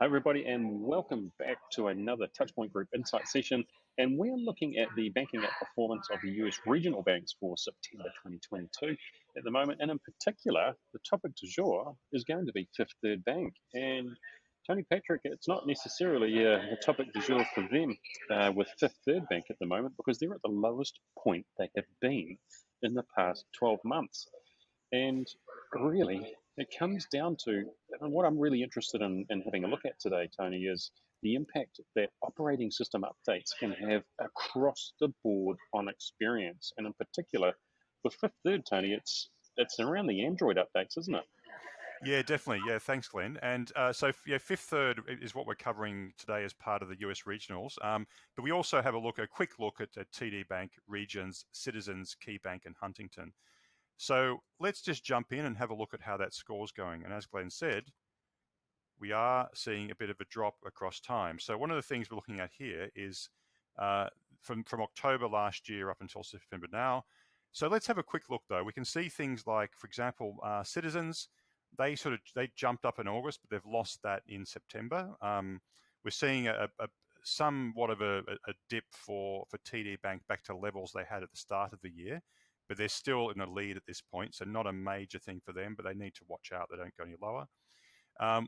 everybody, and welcome back to another Touchpoint Group Insight session. And we're looking at the banking app performance of the US regional banks for September 2022 at the moment. And in particular, the topic du jour is going to be Fifth Third Bank. And Tony Patrick, it's not necessarily the topic du jour for them with Fifth Third Bank at the moment because they're at the lowest point they have been in the past 12 months. And really, it comes down to, and what I'm really interested in having a look at today, Tony, is the impact that operating system updates can have across the board on experience. And in particular, with Fifth Third, Tony, it's around the Android updates, isn't it? Yeah, definitely. Yeah, thanks, Glenn. And Fifth Third is what we're covering today as part of the US regionals. But we also have a quick look at TD Bank, Regions, Citizens, Key Bank, and Huntington. So let's just jump in and have a look at how that score's going. And as Glenn said, we are seeing a bit of a drop across time. So one of the things we're looking at here is from October last year up until September now. So let's have a quick look, though. We can see things like, for example, Citizens. They jumped up in August, but they've lost that in September. We're seeing somewhat of a dip for TD Bank back to levels they had at the start of the year, but they're still in the lead at this point, so not a major thing for them, but they need to watch out they don't go any lower.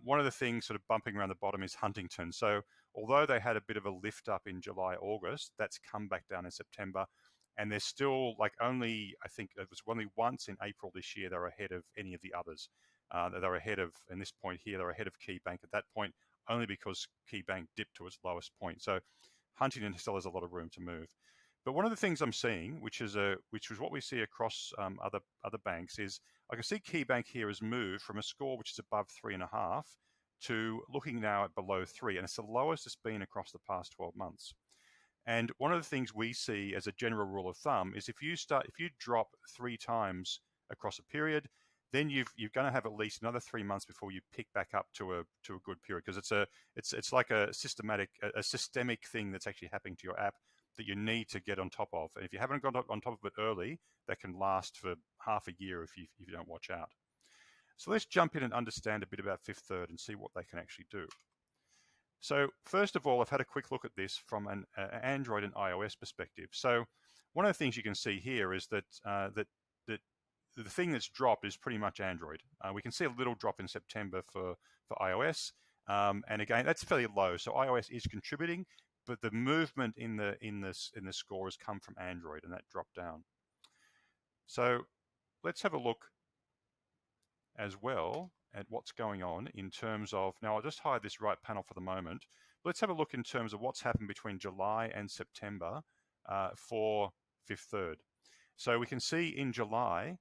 One of the things sort of bumping around the bottom is Huntington. So although they had a bit of a lift up in July, August, that's come back down in September. And they're still I think it was only once in April this year, they were ahead of any of the others. They're ahead of, in this point here, they're ahead of Key Bank at that point, only because Key Bank dipped to its lowest point. So Huntington still has a lot of room to move. But one of the things I'm seeing, which is what we see across other banks, is I can see Key Bank here has moved from a score which is above 3.5 to looking now at below 3, and it's the lowest it's been across the past 12 months. And one of the things we see as a general rule of thumb is if you drop 3 times across a period, then you're going to have at least another 3 months before you pick back up to a good period, because it's like a systemic thing that's actually happening to your app that you need to get on top of. And if you haven't got on top of it early, that can last for half a year if you don't watch out. So let's jump in and understand a bit about Fifth Third and see what they can actually do. So first of all, I've had a quick look at this from an Android and iOS perspective. So one of the things you can see here is that the thing that's dropped is pretty much Android. We can see a little drop in September for iOS, and again that's fairly low. So iOS is contributing, but the movement in the score has come from Android, and that dropped down. So let's have a look as well at what's going on in terms of, now I'll just hide this right panel for the moment. Let's have a look in terms of what's happened between July and September for Fifth Third. So we can see in July,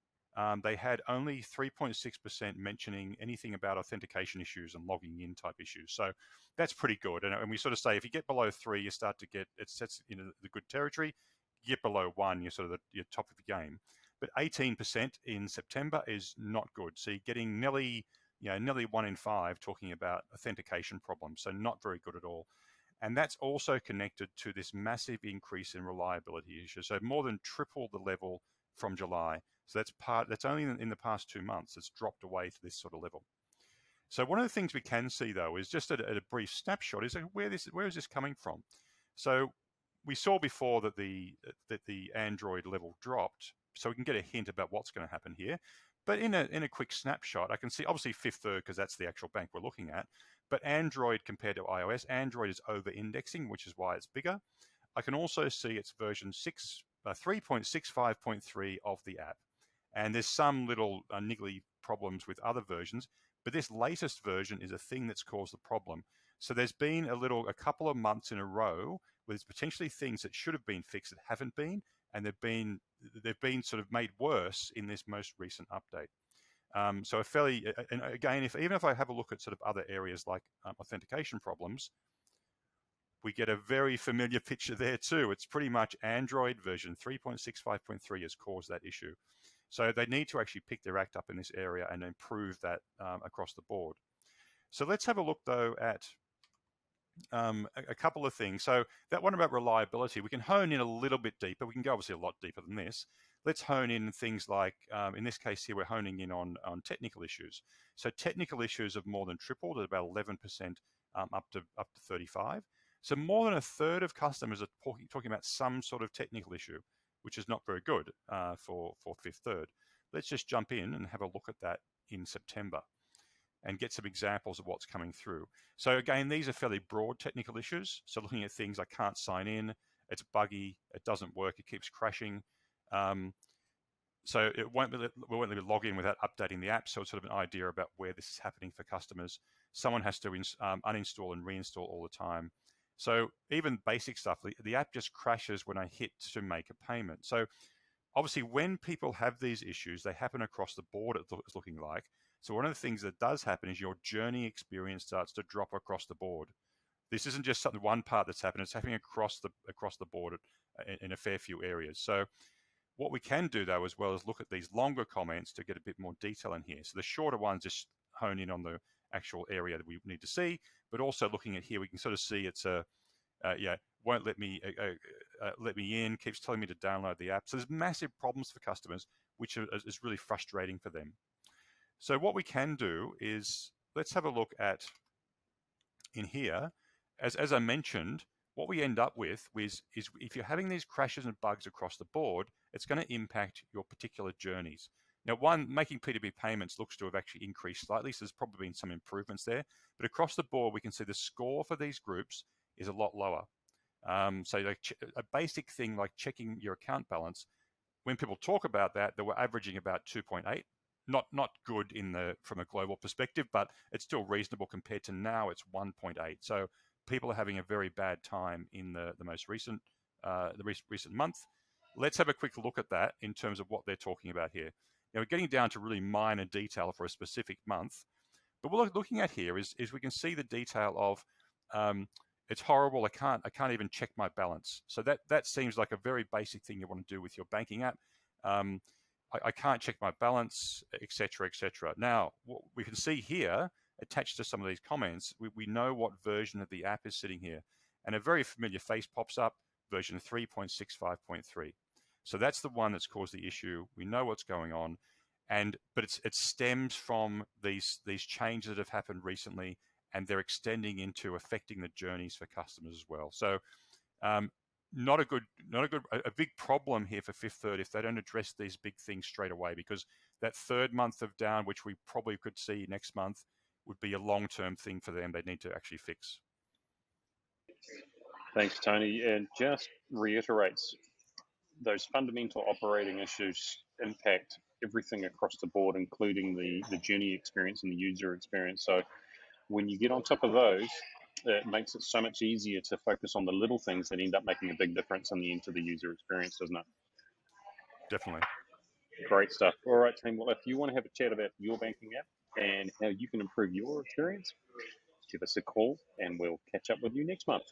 they had only 3.6% mentioning anything about authentication issues and logging in type issues. So that's pretty good. And we sort of say if you get below 3, you start to get, it sets into the good territory. You get below 1, you're sort of you're top of the game. But 18% in September is not good. So you're getting nearly 1 in 5 talking about authentication problems. So not very good at all. And that's also connected to this massive increase in reliability issues. So more than triple the level from July. So that's only in the past 2 months. It's dropped away to this sort of level. So one of the things we can see, though, is just at a brief snapshot is where is this coming from? So we saw before that the Android level dropped, so we can get a hint about what's going to happen here. But in a quick snapshot, I can see obviously Fifth Third because that's the actual bank we're looking at. But Android compared to iOS, Android is over-indexing, which is why it's bigger. I can also see it's version 3.65.3 of the app. And there's some little niggly problems with other versions, but this latest version is a thing that's caused the problem. So there's been a couple of months in a row where there's potentially things that should have been fixed that haven't been, and they've been sort of made worse in this most recent update. So and again, even if I have a look at sort of other areas like authentication problems, we get a very familiar picture there too. It's pretty much Android version 3.65.3 has caused that issue. So they need to actually pick their act up in this area and improve that across the board. So let's have a look, though, at a couple of things. So that one about reliability, we can hone in a little bit deeper. We can go obviously a lot deeper than this. Let's hone in things like, in this case here, we're honing in on technical issues. So technical issues have more than tripled at about 11% up to 35. So more than a third of customers are talking about some sort of technical issue, which is not very good for Fifth Third. Let's just jump in and have a look at that in September and get some examples of what's coming through. So again, these are fairly broad technical issues. So looking at things, I can't sign in, it's buggy, it doesn't work, it keeps crashing. So we won't let me log in without updating the app. So it's sort of an idea about where this is happening for customers. Someone has to uninstall and reinstall all the time. So even basic stuff, the app just crashes when I hit to make a payment. So obviously, when people have these issues, they happen across the board, it's looking like. So one of the things that does happen is your journey experience starts to drop across the board. This isn't just something one part that's happening; it's happening across the board in a fair few areas. So what we can do though, as well, is look at these longer comments to get a bit more detail in here. So the shorter ones just hone in on the actual area that we need to see, but also looking at here, we can sort of see it's a won't let me in, keeps telling me to download the app. So there's massive problems for customers, which is really frustrating for them. So what we can do is let's have a look at in here. As I mentioned, what we end up with is if you're having these crashes and bugs across the board, it's going to impact your particular journeys. Now, one, making P2P payments looks to have actually increased slightly, so there's probably been some improvements there. But across the board, we can see the score for these groups is a lot lower. So like a basic thing like checking your account balance, when people talk about that, they were averaging about 2.8. Not good from a global perspective, but it's still reasonable compared to now it's 1.8. So people are having a very bad time in the most recent recent month. Let's have a quick look at that in terms of what they're talking about here. Now we're getting down to really minor detail for a specific month, but what we're looking at here is we can see the detail of it's horrible. I can't even check my balance. So that seems like a very basic thing you want to do with your banking app. I can't check my balance, etc., etc. Now, what we can see here, attached to some of these comments, we know what version of the app is sitting here. And a very familiar face pops up, version 3.65.3. So that's the one that's caused the issue. We know what's going on. But it stems from these changes that have happened recently, and they're extending into affecting the journeys for customers as well. So not a big problem here for Fifth Third if they don't address these big things straight away, because that third month of down, which we probably could see next month, would be a long-term thing for them they need to actually fix. Thanks, Tony. And just reiterates those fundamental operating issues impact everything across the board, including the journey experience and the user experience. So when you get on top of those, it makes it so much easier to focus on the little things that end up making a big difference in the end to the user experience, doesn't it? Definitely. Great stuff. All right, team. Well, if you want to have a chat about your banking app and how you can improve your experience, give us a call and we'll catch up with you next month.